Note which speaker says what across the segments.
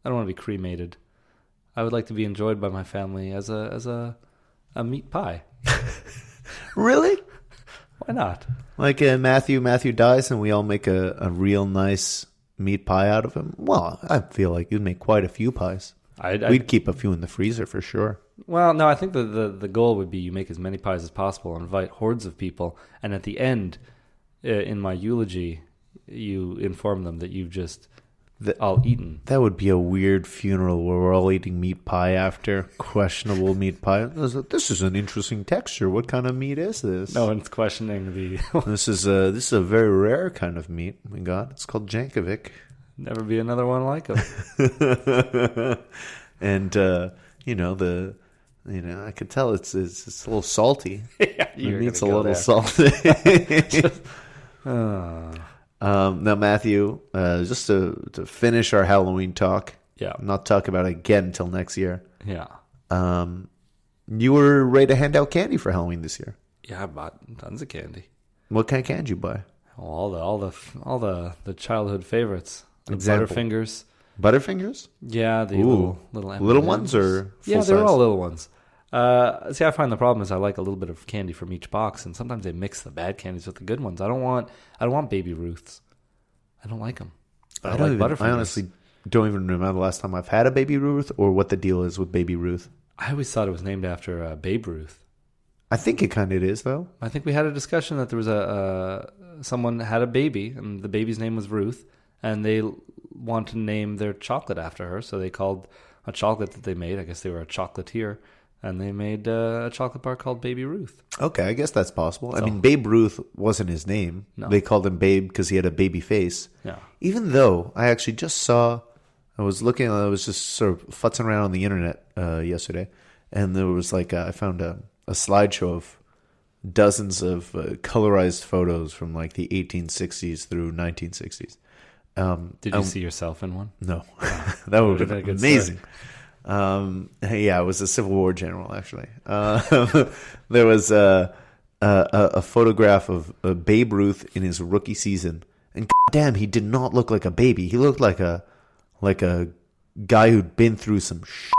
Speaker 1: I don't want to be cremated. I would like to be enjoyed by my family as a meat pie.
Speaker 2: Really?
Speaker 1: Why not?
Speaker 2: Like Matthew dies and we all make a real nice meat pie out of him? Well, I feel like you'd make quite a few pies. We'd keep a few in the freezer for sure.
Speaker 1: Well, no, I think the goal would be you make as many pies as possible, invite hordes of people, and at the end, in my eulogy, you inform them that you've just all eaten.
Speaker 2: That would be a weird funeral where we're all eating meat pie after. Questionable meat pie. This is an interesting texture. What kind of meat is this?
Speaker 1: No one's questioning the...
Speaker 2: This is a very rare kind of meat we got. It's called Jankovic.
Speaker 1: Never be another one like him.
Speaker 2: And, I could tell it's a little salty.
Speaker 1: Yeah,
Speaker 2: it needs a little salty. Now, Matthew, just to finish our Halloween talk, not talk about it again until next year.
Speaker 1: Yeah.
Speaker 2: You were ready to hand out candy for Halloween this year.
Speaker 1: Yeah, I bought tons of candy.
Speaker 2: What kind of candy did you buy?
Speaker 1: All the childhood favorites. The
Speaker 2: Example.
Speaker 1: Butterfingers.
Speaker 2: Butterfingers?
Speaker 1: Yeah, the little M&Ms.
Speaker 2: Little ones or full
Speaker 1: Yeah, they're
Speaker 2: size?
Speaker 1: all little ones. See, I find the problem is I like a little bit of candy from each box, and sometimes they mix the bad candies with the good ones. I don't want Baby Ruths. I don't like them. I like Butterfingers.
Speaker 2: I honestly don't even remember the last time I've had a Baby Ruth or what the deal is with Baby Ruth.
Speaker 1: I always thought it was named after Babe Ruth.
Speaker 2: I think it kind of is, though.
Speaker 1: I think we had a discussion that there was someone had a baby, and the baby's name was Ruth, and they want to name their chocolate after her, so they called a chocolate that they made, I guess they were a chocolatier, and they made a chocolate bar called Baby Ruth.
Speaker 2: Okay, I guess that's possible. I mean, Babe Ruth wasn't his name. No. They called him Babe because he had a baby face.
Speaker 1: Yeah.
Speaker 2: Even though I actually just saw, I was just sort of futzing around on the internet yesterday, and there was I found a slideshow of dozens of colorized photos from like the 1860s through 1960s.
Speaker 1: Did you see yourself in one?
Speaker 2: No. That would have been amazing. Yeah, it was a Civil War general, actually. There was a photograph of Babe Ruth in his rookie season, and damn, he did not look like a baby. He looked like a guy who'd been through some shit.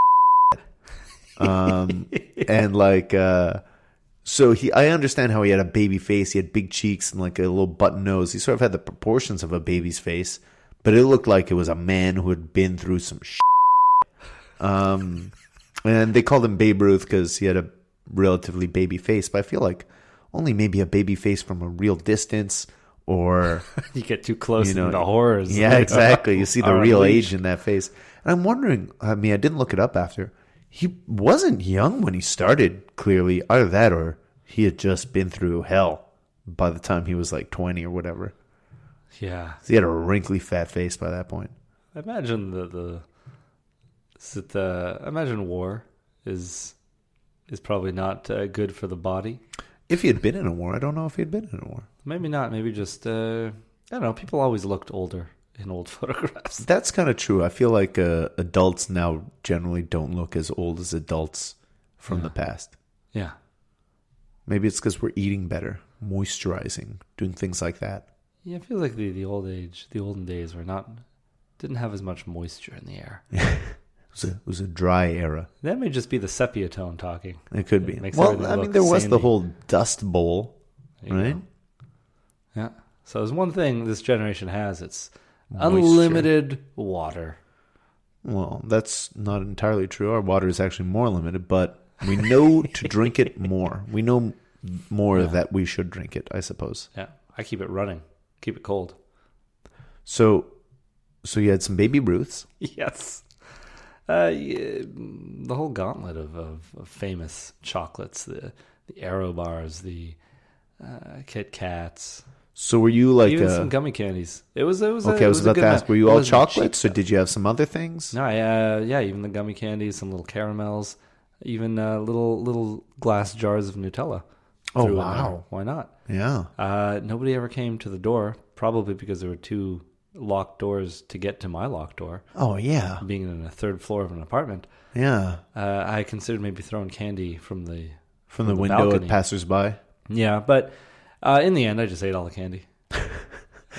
Speaker 2: So I understand how he had a baby face. He had big cheeks and like a little button nose. He sort of had the proportions of a baby's face, but it looked like it was a man who had been through some shit. And they called him Babe Ruth because he had a relatively baby face, but I feel like only maybe a baby face from a real distance, or
Speaker 1: you get too close and the horrors.
Speaker 2: Yeah, exactly. You see the real age in that face. And I'm wondering, I mean, I didn't look it up after. He wasn't young when he started, clearly. Either that or he had just been through hell by the time he was like 20 or whatever.
Speaker 1: Yeah.
Speaker 2: So he had a wrinkly fat face by that point.
Speaker 1: I imagine imagine war is probably not good for the body.
Speaker 2: If he had been in a war, I don't know if he had been in a war.
Speaker 1: Maybe not. Maybe just I don't know. People always looked older in old photographs.
Speaker 2: That's kind of true. I feel like adults now generally don't look as old as adults from the past.
Speaker 1: Yeah.
Speaker 2: Maybe it's because we're eating better, moisturizing, doing things like that.
Speaker 1: Yeah, I feel like the olden days didn't have as much moisture in the air.
Speaker 2: It was a dry era.
Speaker 1: That may just be the sepia tone talking.
Speaker 2: It could be. Well, I mean, there was the whole dust bowl, right?
Speaker 1: Yeah. So there's one thing this generation has. It's
Speaker 2: moisture.
Speaker 1: Unlimited water.
Speaker 2: Well, that's not entirely true. Our water is actually more limited, but we know to drink it more. We know more that we should drink it, I suppose.
Speaker 1: Yeah. I keep it running. Keep it cold.
Speaker 2: So you had some Baby Ruths.
Speaker 1: Yes. The whole gauntlet of famous chocolates, the Aero bars, the Kit Kats.
Speaker 2: So were you like
Speaker 1: even some gummy candies? It was
Speaker 2: okay. I was about to ask, were you all chocolates, or did you have some other things?
Speaker 1: No, even the gummy candies, some little caramels, even little glass jars of Nutella.
Speaker 2: Oh wow!
Speaker 1: Why not?
Speaker 2: Yeah.
Speaker 1: Nobody ever came to the door, probably because there were two locked doors to get to my locked door.
Speaker 2: Oh yeah.
Speaker 1: Being in a third floor of an apartment.
Speaker 2: Yeah.
Speaker 1: I considered maybe throwing candy from the
Speaker 2: window
Speaker 1: balcony
Speaker 2: at passersby.
Speaker 1: Yeah, but in the end, I just ate all the candy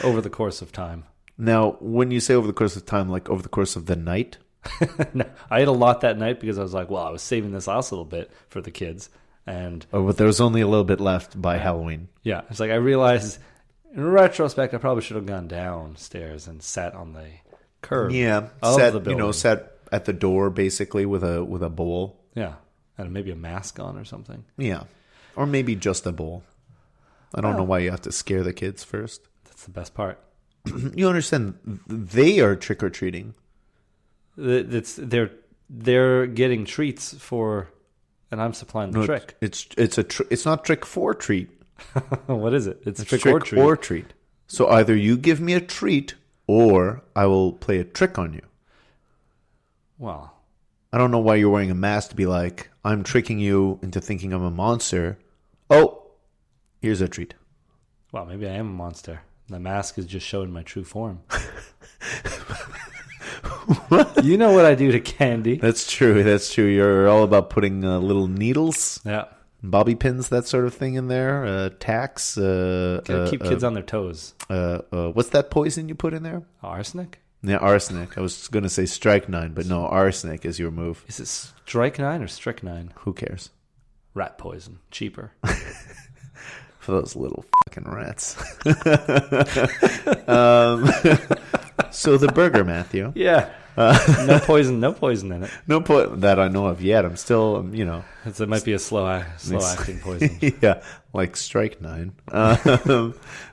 Speaker 1: over the course of time.
Speaker 2: Now, when you say over the course of time, like over the course of the night,
Speaker 1: No, I ate a lot that night because I was like, well, I was saving this last little bit for the kids. And
Speaker 2: but there was only a little bit left by Halloween.
Speaker 1: yeah, it's like I realized in retrospect, I probably should have gone downstairs and sat on the curb.
Speaker 2: Yeah,
Speaker 1: of the building.
Speaker 2: sat at the door basically with a bowl.
Speaker 1: Yeah, and maybe a mask on or something.
Speaker 2: Yeah, or maybe just a bowl. I don't know why you have to scare the kids first.
Speaker 1: That's the best part.
Speaker 2: You understand? They are trick or treating.
Speaker 1: They're getting treats for, and I'm supplying the trick.
Speaker 2: It's not trick for treat.
Speaker 1: What is it? It's
Speaker 2: Trick
Speaker 1: or treat.
Speaker 2: treat. So either you give me a treat or I will play a trick on you.
Speaker 1: Well,
Speaker 2: I don't know why you're wearing a mask to be like, I'm tricking you into thinking I'm a monster. Oh, here's a treat.
Speaker 1: well, maybe I am a monster. The mask is just showing my true form. You know what I do to candy.
Speaker 2: That's true. You're all about putting little needles,
Speaker 1: Yeah.
Speaker 2: bobby pins, that sort of thing in there. Tacks.
Speaker 1: Gotta keep kids on their toes.
Speaker 2: What's that poison you put in there?
Speaker 1: Arsenic?
Speaker 2: Yeah, arsenic. I was going to say strychnine, but no, arsenic is your move.
Speaker 1: Is it strychnine or strychnine?
Speaker 2: Who cares?
Speaker 1: Rat poison. Cheaper.
Speaker 2: For those little fucking rats. So the burger, Matthew.
Speaker 1: Yeah. No poison in it.
Speaker 2: No that I know of yet. I'm still,
Speaker 1: It might be a slow acting poison.
Speaker 2: yeah, like strychnine.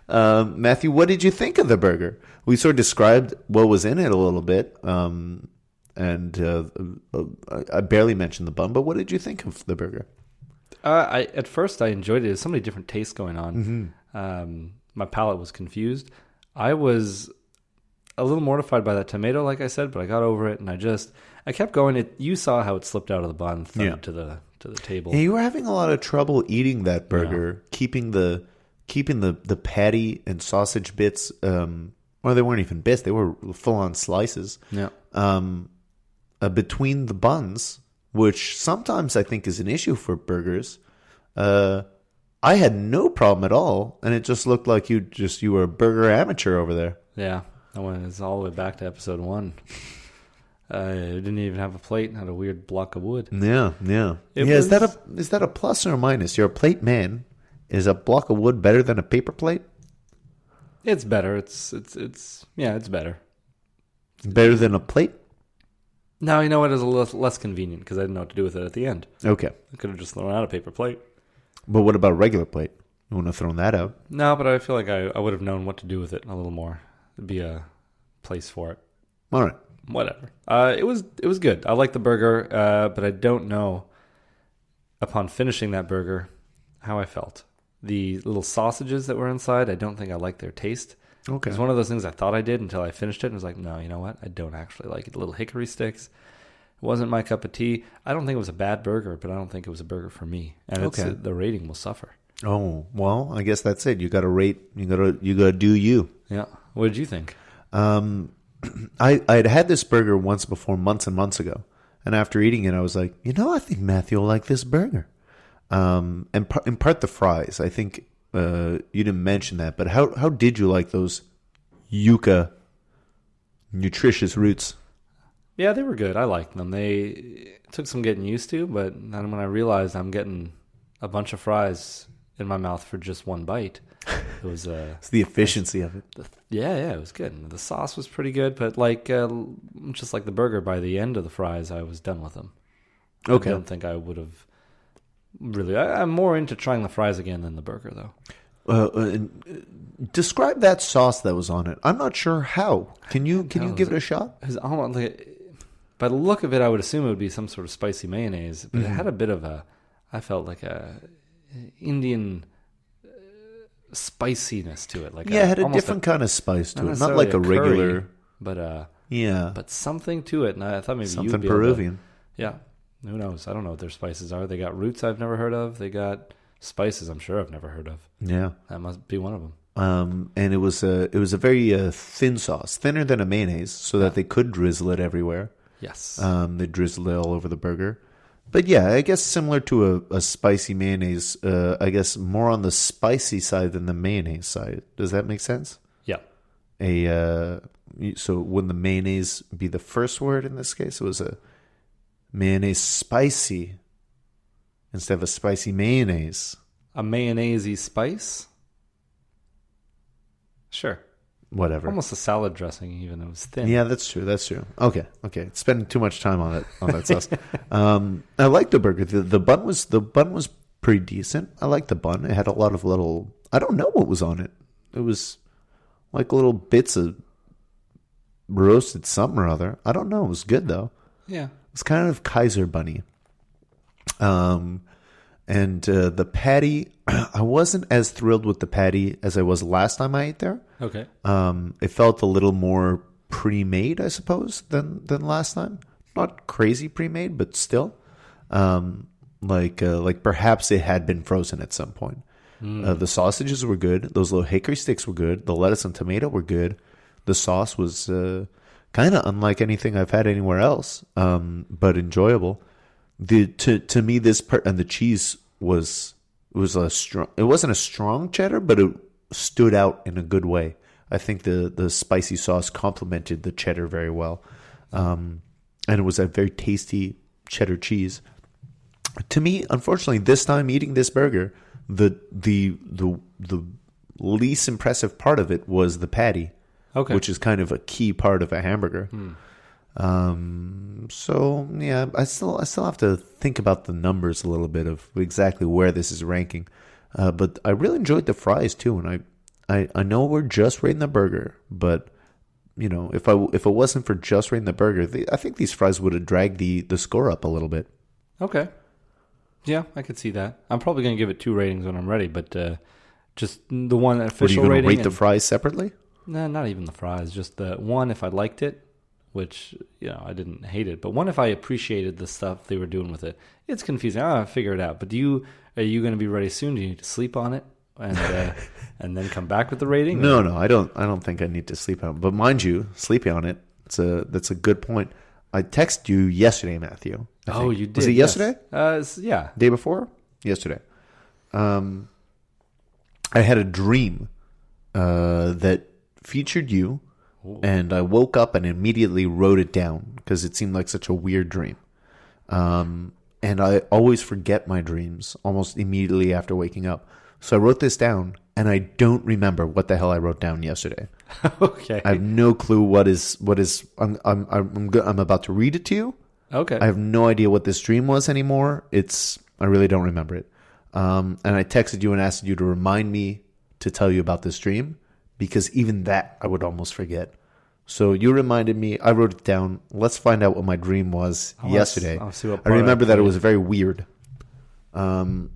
Speaker 2: Matthew, what did you think of the burger? We sort of described what was in it a little bit, and I barely mentioned the bun. But what did you think of the burger?
Speaker 1: At first I enjoyed it. There's so many different tastes going on.
Speaker 2: Mm-hmm.
Speaker 1: My palate was confused. I was a little mortified by that tomato, like I said, but I got over it, and I kept going. You saw how it slipped out of the bun, thudded to the table.
Speaker 2: Yeah, you were having a lot of trouble eating that burger, keeping the patty and sausage bits. Well, they weren't even bits; they were full on slices.
Speaker 1: Yeah.
Speaker 2: Between the buns, which sometimes I think is an issue for burgers. I had no problem at all, and it just looked like you were a burger amateur over there.
Speaker 1: Yeah, I went all the way back to episode 1. I didn't even have a plate and had a weird block of wood.
Speaker 2: Yeah. Is that a plus or a minus? You're a plate man. Is a block of wood better than a paper plate?
Speaker 1: It's better. It's better.
Speaker 2: Better than a plate?
Speaker 1: Now, you know what? It's a little less convenient because I didn't know what to do with it at the end.
Speaker 2: Okay.
Speaker 1: I could have just thrown out a paper plate.
Speaker 2: But what about regular plate? You wouldn't have thrown that out?
Speaker 1: No, but I feel like I would have known what to do with it a little more. There'd be a place for it.
Speaker 2: All right.
Speaker 1: Whatever. It was good. I like the burger, but I don't know, upon finishing that burger, how I felt. The little sausages that were inside, I don't think I liked their taste.
Speaker 2: Okay.
Speaker 1: It's one of those things I thought I did until I finished it and was like, no, you know what? I don't actually like it. The little hickory sticks. It wasn't my cup of tea. I don't think it was a bad burger, but I don't think it was a burger for me. And the rating will suffer.
Speaker 2: Oh, well, I guess that's it. You got to rate. You got to do you.
Speaker 1: Yeah. What did you think?
Speaker 2: I'd had this burger once before, months and months ago, and after eating it, I was like, I think Matthew will like this burger. And in part the fries. I think you didn't mention that, but how did you like those yucca nutritious roots?
Speaker 1: Yeah, they were good. I liked them. It took some getting used to, but then when I realized I'm getting a bunch of fries in my mouth for just one bite, it was
Speaker 2: it's the efficiency of it.
Speaker 1: Yeah, it was good. And the sauce was pretty good, but just like the burger, by the end of the fries, I was done with them.
Speaker 2: Okay.
Speaker 1: I don't think I would have really. I'm more into trying the fries again than the burger, though.
Speaker 2: Describe that sauce that was on it. I'm not sure how. Can you give it a shot?
Speaker 1: By the look of it, I would assume it would be some sort of spicy mayonnaise, but it had a bit of I felt like a Indian spiciness to it.
Speaker 2: It had a different kind of spice to it. Not like a regular,
Speaker 1: curry,
Speaker 2: but
Speaker 1: but something to it. And I thought maybe
Speaker 2: something
Speaker 1: you'd be
Speaker 2: Peruvian.
Speaker 1: Yeah, who knows? I don't know what their spices are. They got roots I've never heard of. They got spices I'm sure I've never heard of.
Speaker 2: Yeah,
Speaker 1: that must be one of them.
Speaker 2: And it was a very thin sauce, thinner than a mayonnaise, so that they could drizzle it everywhere.
Speaker 1: Yes.
Speaker 2: They drizzled it all over the burger. But yeah, I guess similar to a spicy mayonnaise, I guess more on the spicy side than the mayonnaise side. Does that make sense?
Speaker 1: Yeah.
Speaker 2: So wouldn't the mayonnaise be the first word in this case? It was a mayonnaise spicy instead of a spicy mayonnaise.
Speaker 1: A mayonnaise-y spice? Sure.
Speaker 2: Whatever.
Speaker 1: Almost a salad dressing even. It was thin.
Speaker 2: Yeah, that's true. Okay. Spending too much time on that sauce. I liked the burger. The bun was pretty decent. I liked the bun. It had a lot of little, I don't know what was on it. It was like little bits of roasted something or other. I don't know. It was good though.
Speaker 1: Yeah.
Speaker 2: It's kind of Kaiser bunny. And the patty, I wasn't as thrilled with the patty as I was last time I ate there.
Speaker 1: Okay.
Speaker 2: It felt a little more pre-made, I suppose, than last time. Not crazy pre-made, but still, like perhaps it had been frozen at some point. The sausages were good. Those little hickory sticks were good. The lettuce and tomato were good. The sauce was kind of unlike anything I've had anywhere else, but enjoyable. To me, this part and the cheese was a strong. It wasn't a strong cheddar, but it stood out in a good way. I think the spicy sauce complemented the cheddar very well, and it was a very tasty cheddar cheese. To me, unfortunately, this time eating this burger, the least impressive part of it was the patty, which is kind of a key part of a hamburger. So yeah, I still have to think about the numbers a little bit of exactly where this is ranking. But I really enjoyed the fries too, and I know we're just rating the burger, but you know, if it wasn't for just rating the burger, I think these fries would have dragged the score up a little bit.
Speaker 1: Okay. Yeah, I could see that. I'm probably going to give it 2 ratings when I'm ready, but just the one official rating.
Speaker 2: Are you going to rate the fries separately?
Speaker 1: No, not even the fries. Just the one if I liked it, which, you know, I didn't hate it. But one if I appreciated the stuff they were doing with it. It's confusing. I'll figure it out. But are you going to be ready soon? Do you need to sleep on it and then come back with the rating?
Speaker 2: No, I don't think I need to sleep on it. But mind you, sleeping on it, that's a good point. I texted you yesterday, Matthew.
Speaker 1: Oh, you did.
Speaker 2: Was it yesterday?
Speaker 1: Yeah.
Speaker 2: Day before? Yesterday. I had a dream that featured you. Ooh. And I woke up and immediately wrote it down because it seemed like such a weird dream. And I always forget my dreams almost immediately after waking up. So I wrote this down, and I don't remember what the hell I wrote down yesterday.
Speaker 1: Okay.
Speaker 2: I have no clue what is. I'm about to read it to you.
Speaker 1: Okay.
Speaker 2: I have no idea what this dream was anymore. I really don't remember it. And I texted you and asked you to remind me to tell you about this dream, because even that I would almost forget. So you reminded me. I wrote it down. Let's find out what my dream was yesterday.
Speaker 1: I'll see what
Speaker 2: I remember that it was very weird. And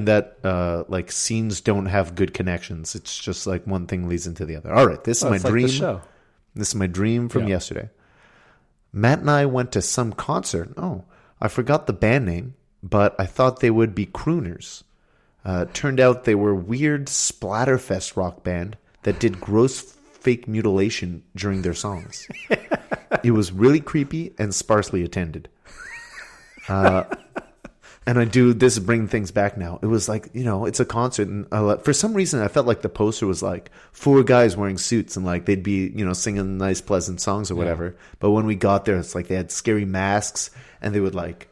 Speaker 2: that like scenes don't have good connections. It's just like one thing leads into the other. All right, this is my dream. Like the show. This is my dream from yesterday. Matt and I went to some concert. Oh, I forgot the band name, but I thought they would be crooners. Turned out they were weird splatterfest rock band that did gross fake mutilation during their songs. It was really creepy and sparsely attended. And this bring things back now. It was like, you know, it's a concert. And for some reason, I felt like the poster was like 4 guys wearing suits and like they'd be, you know, singing nice, pleasant songs or whatever. Yeah. But when we got there, it's like they had scary masks and they would like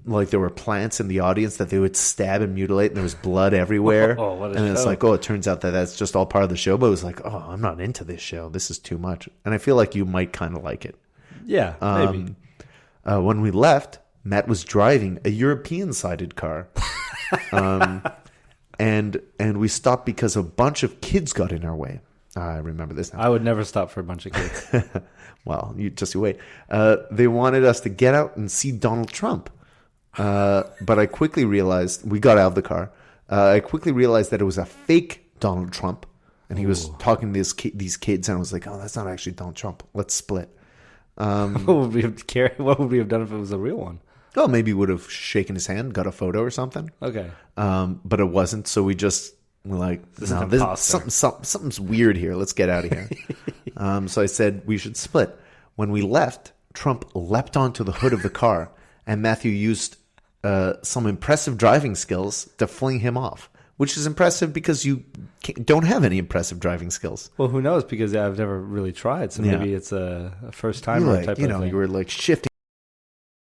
Speaker 2: there were plants in the audience that they would stab and mutilate, and there was blood everywhere.
Speaker 1: Oh, what a
Speaker 2: and
Speaker 1: show.
Speaker 2: It's like, it turns out that that's just all part of the show. But it was like, I'm not into this show. This is too much. And I feel like you might kind of like it.
Speaker 1: Yeah, maybe.
Speaker 2: When we left, Matt was driving a European-sided car. And we stopped because a bunch of kids got in our way. I remember this now.
Speaker 1: I would never stop for a bunch of kids.
Speaker 2: Well, you wait. They wanted us to get out and see Donald Trump. But I quickly realized, we got out of the car. I quickly realized that it was a fake Donald Trump. And he was talking to these kids, and I was like, oh, that's not actually Donald Trump. Let's split.
Speaker 1: What would we have done if it was a real one?
Speaker 2: Oh, maybe would have shaken his hand, got a photo or something.
Speaker 1: Okay.
Speaker 2: But it wasn't, so we just were like, something's weird here. Let's get out of here. So I said we should split. When we left, Trump leapt onto the hood of the car, and Matthew used some impressive driving skills to fling him off. which is impressive because you don't have any impressive driving skills.
Speaker 1: Well, who knows? Because I've never really tried, so maybe it's a first timer type of thing.
Speaker 2: You were like shifting